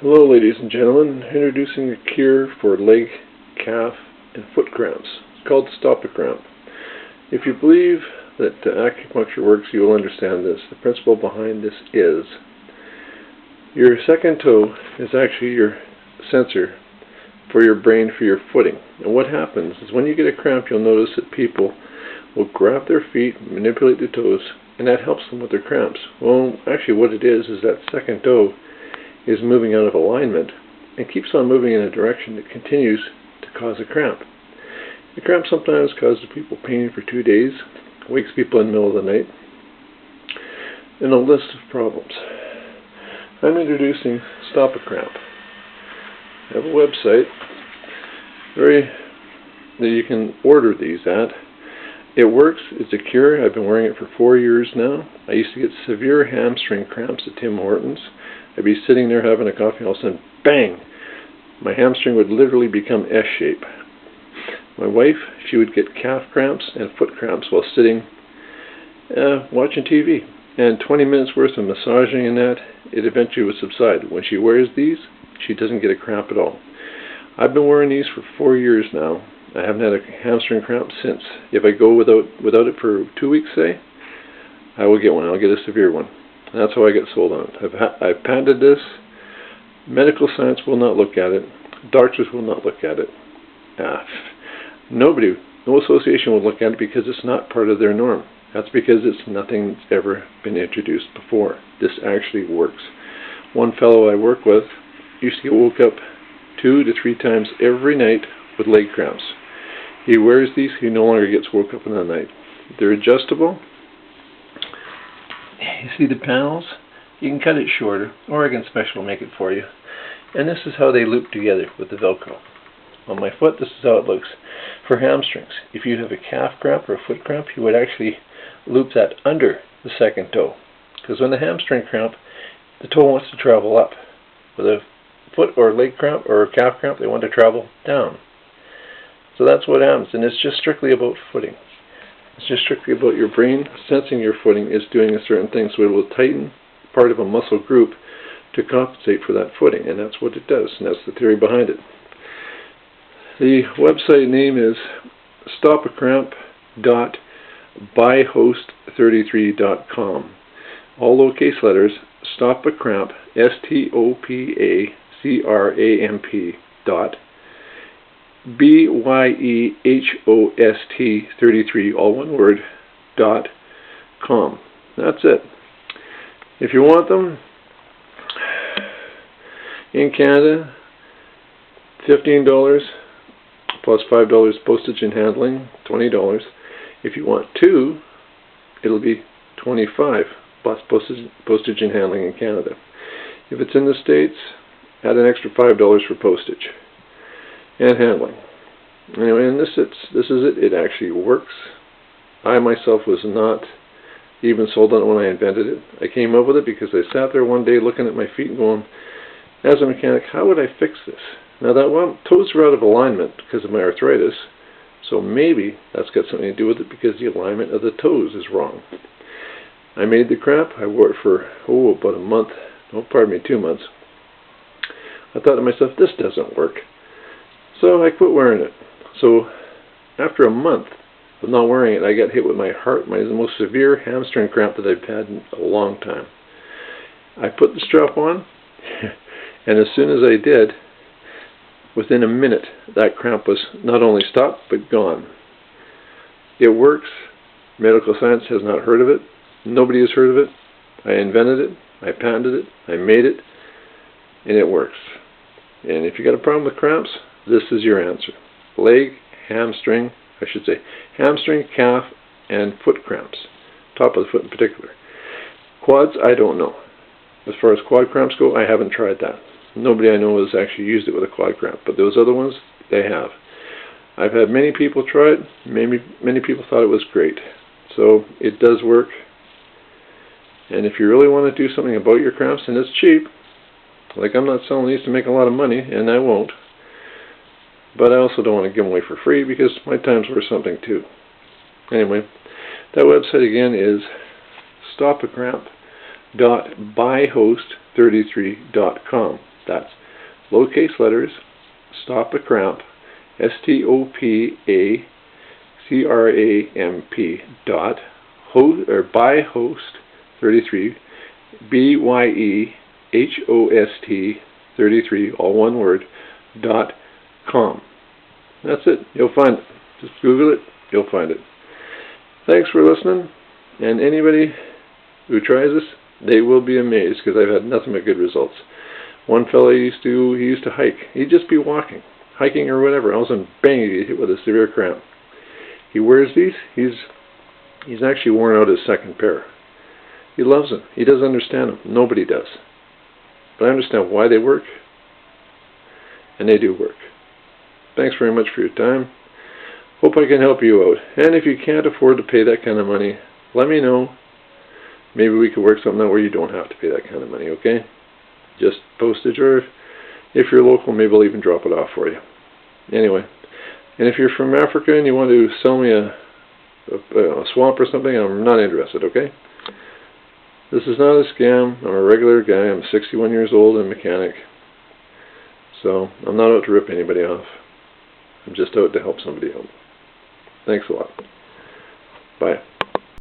Hello ladies and gentlemen, introducing a cure for leg, calf, and foot cramps. It's called Stop a Cramp. If you believe that acupuncture works, you will understand this. The principle behind this is your second toe is actually your sensor for your brain for your footing. And what happens is when you get a cramp, you'll notice that people will grab their feet, manipulate their toes, and that helps them with their cramps. Well, actually what it is that second toe is moving out of alignment and keeps on moving in a direction that continues to cause a cramp. The cramp sometimes causes people pain for 2 days, wakes people in the middle of the night, and a list of problems. I'm introducing Stop a Cramp. I have a website that you can order these at. It works. It's a cure. I've been wearing it for 4 years now. I used to get severe hamstring cramps at Tim Hortons. I'd be sitting there having a coffee, and all of a sudden, bang! My hamstring would literally become S-shape. My wife, she would get calf cramps and foot cramps while sitting watching TV. And 20 minutes worth of massaging and that, it eventually would subside. When she wears these, she doesn't get a cramp at all. I've been wearing these for 4 years now. I haven't had a hamstring cramp since. If I go without it for 2 weeks, say, I will get one. I'll get a severe one. And that's how I get sold on it. I've patented this. Medical science will not look at it. Doctors will not look at it. No association will look at it because it's not part of their norm. That's because it's nothing that's ever been introduced before. This actually works. One fellow I work with used to get woke up 2 to 3 times every night with leg cramps. He wears these, he no longer gets woke up in the night. They're adjustable. You see the panels? You can cut it shorter, or I can special make it for you. And this is how they loop together with the Velcro. On my foot, this is how it looks. For hamstrings, if you have a calf cramp or a foot cramp, you would actually loop that under the second toe. Because when the hamstring cramp, the toe wants to travel up. With a foot or leg cramp or a calf cramp, they want to travel down. So that's what happens, and it's just strictly about footing. It's just strictly about your brain sensing your footing is doing a certain thing, so it will tighten part of a muscle group to compensate for that footing, and that's what it does, and that's the theory behind it. The website name is stopacramp.byhost33.com. All lowercase letters, Stop a Cramp, STOPACRAMP BYEHOST33, all one word, .com. That's it. If you want them, in Canada, $15 plus $5 postage and handling, $20. If you want 2, it'll be $25 plus postage and handling in Canada. If it's in the States, add an extra $5 for postage and handling. Anyway, and this is it. It actually works. I myself was not even sold on it when I invented it. I came up with it because I sat there one day looking at my feet and going, as a mechanic, how would I fix this? Now that toes are out of alignment because of my arthritis, so maybe that's got something to do with it because the alignment of the toes is wrong. I made the cramp. I wore it for about a month. Oh, pardon me, 2 months. I thought to myself, this doesn't work. So I quit wearing it. So after a month of not wearing it, I got hit with my most severe hamstring cramp that I've had in a long time. I put the strap on, and as soon as I did, within a minute, that cramp was not only stopped, but gone. It works. Medical science has not heard of it. Nobody has heard of it. I invented it. I patented it. I made it. And it works. And if you got a problem with cramps, this is your answer. Leg, hamstring, hamstring, calf, and foot cramps. Top of the foot in particular. Quads, I don't know. As far as quad cramps go, I haven't tried that. Nobody I know has actually used it with a quad cramp, but those other ones, they have. I've had many people try it. Many people thought it was great. So it does work. And if you really want to do something about your cramps, and it's cheap, like I'm not selling these to make a lot of money, and I won't, but I also don't want to give them away for free because my time's worth something too. Anyway, that website again is stopacramp.byhost33.com. That's lowercase letters, stop a cramp, STOPACRAMP dot host or by host 33 BYEHOST 33 all one word .com. That's it. You'll find it. Just Google it. You'll find it. Thanks for listening. And anybody who tries this, they will be amazed because I've had nothing but good results. One fella used to hike. He'd just be walking, hiking or whatever. All of a sudden, bang, he'd get hit with a severe cramp. He wears these. He's actually worn out his second pair. He loves them. He doesn't understand them. Nobody does. But I understand why they work, and they do work. Thanks very much for your time. Hope I can help you out. And if you can't afford to pay that kind of money, let me know. Maybe we could work something out where you don't have to pay that kind of money, okay? Just postage, or if you're local, maybe I'll even drop it off for you. Anyway, and if you're from Africa and you want to sell me a swamp or something, I'm not interested, okay? This is not a scam. I'm a regular guy. I'm 61 years old and mechanic. So I'm not out to rip anybody off. I'm just out to help somebody out. Thanks a lot. Bye.